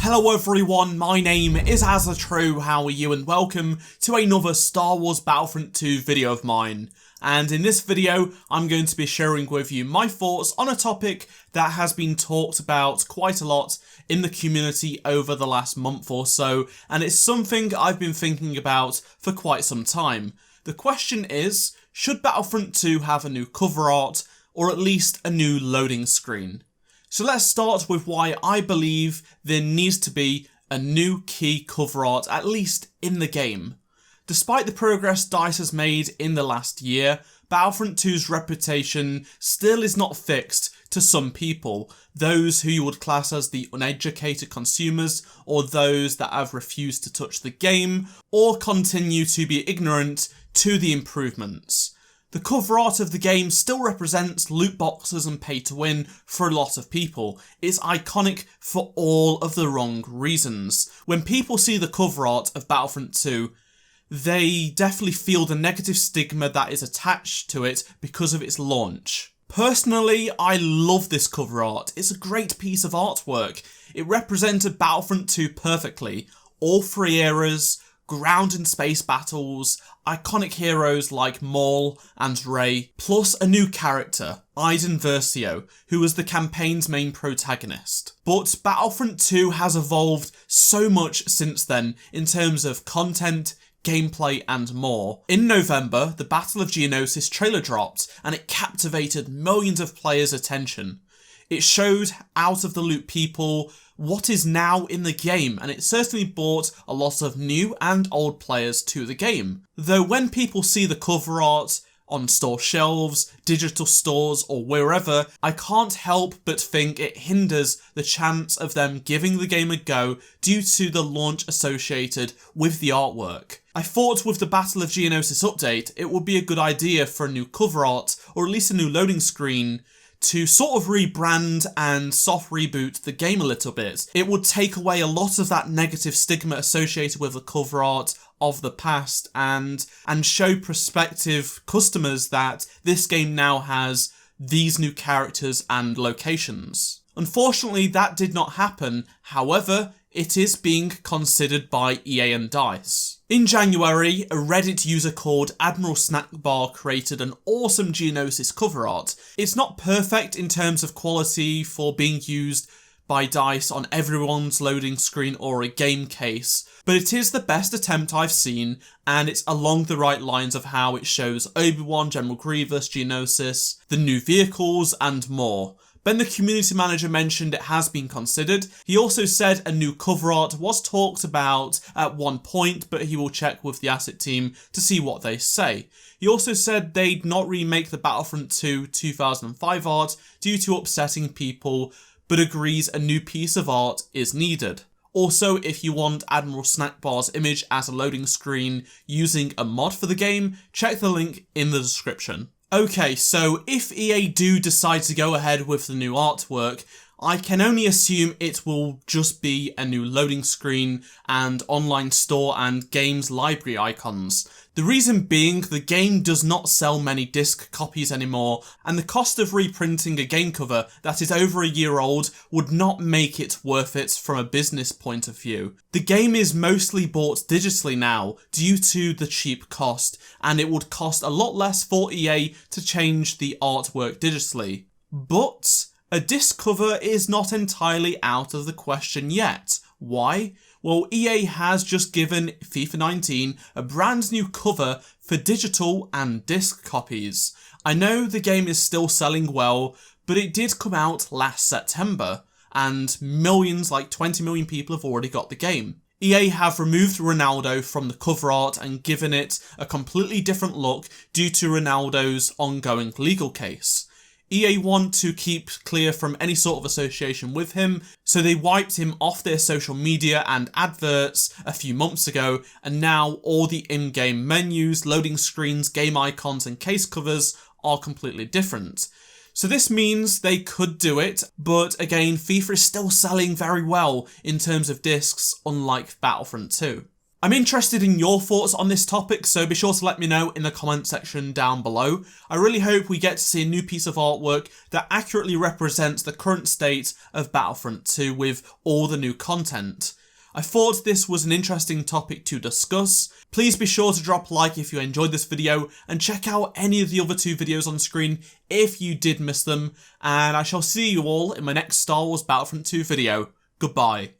Hello everyone, my name is AZZATRU, how are you, and welcome to another Star Wars Battlefront 2 video of mine. And in this video, I'm going to be sharing with you my thoughts on a topic that has been talked about quite a lot in the community over the last month or so, and it's something I've been thinking about for quite some time. The question is, should Battlefront 2 have a new cover art, or at least a new loading screen? So let's start with why I believe there needs to be a new key cover art, at least in the game. Despite the progress DICE has made in the last year, Battlefront 2's reputation still is not fixed to some people, those who you would class as the uneducated consumers, or those that have refused to touch the game, or continue to be ignorant to the improvements. The cover art of the game still represents loot boxes and pay to win for a lot of people. It's iconic for all of the wrong reasons. When people see the cover art of Battlefront 2, they definitely feel the negative stigma that is attached to it because of its launch. Personally, I love this cover art. It's a great piece of artwork. It represented Battlefront 2 perfectly. All three eras, ground and space battles, iconic heroes like Maul and Rey, plus a new character, Iden Versio, who was the campaign's main protagonist. But Battlefront 2 has evolved so much since then in terms of content, gameplay and more. In November, the Battle of Geonosis trailer dropped and it captivated millions of players' attention. It showed out of the loop people what is now in the game, and it certainly brought a lot of new and old players to the game. Though when people see the cover art on store shelves, digital stores or wherever, I can't help but think it hinders the chance of them giving the game a go due to the launch associated with the artwork. I thought with the Battle of Geonosis update, it would be a good idea for a new cover art, or at least a new loading screen, to sort of rebrand and soft reboot the game a little bit. It would take away a lot of that negative stigma associated with the cover art of the past and show prospective customers that this game now has these new characters and locations. Unfortunately, that did not happen. However, it is being considered by EA and DICE. In January, a Reddit user called Admiral Snackbar created an awesome Geonosis cover art. It's not perfect in terms of quality for being used by DICE on everyone's loading screen or a game case, but it is the best attempt I've seen, and it's along the right lines of how it shows Obi-Wan, General Grievous, Geonosis, the new vehicles and more. When the community manager mentioned it has been considered, he also said a new cover art was talked about at one point, but he will check with the asset team to see what they say. He also said they'd not remake the Battlefront 2 2005 art due to upsetting people, but agrees a new piece of art is needed. Also, if you want Admiral Snackbar's image as a loading screen using a mod for the game, check the link in the description. Okay, so if EA do decide to go ahead with the new artwork, I can only assume it will just be a new loading screen and online store and games library icons. The reason being, the game does not sell many disc copies anymore, and the cost of reprinting a game cover that is over a year old would not make it worth it from a business point of view. The game is mostly bought digitally now due to the cheap cost, and it would cost a lot less for EA to change the artwork digitally. But a disc cover is not entirely out of the question yet. Why? Well, EA has just given FIFA 19 a brand new cover for digital and disc copies. I know the game is still selling well, but it did come out last September, and millions, like 20 million people have already got the game. EA have removed Ronaldo from the cover art and given it a completely different look due to Ronaldo's ongoing legal case. EA want to keep clear from any sort of association with him, so they wiped him off their social media and adverts a few months ago, and now all the in-game menus, loading screens, game icons and case covers are completely different. So this means they could do it, but again, FIFA is still selling very well in terms of discs, unlike Battlefront 2. I'm interested in your thoughts on this topic, so be sure to let me know in the comment section down below. I really hope we get to see a new piece of artwork that accurately represents the current state of Battlefront 2 with all the new content. I thought this was an interesting topic to discuss. Please be sure to drop a like if you enjoyed this video and check out any of the other two videos on screen if you did miss them, and I shall see you all in my next Star Wars Battlefront 2 video. Goodbye.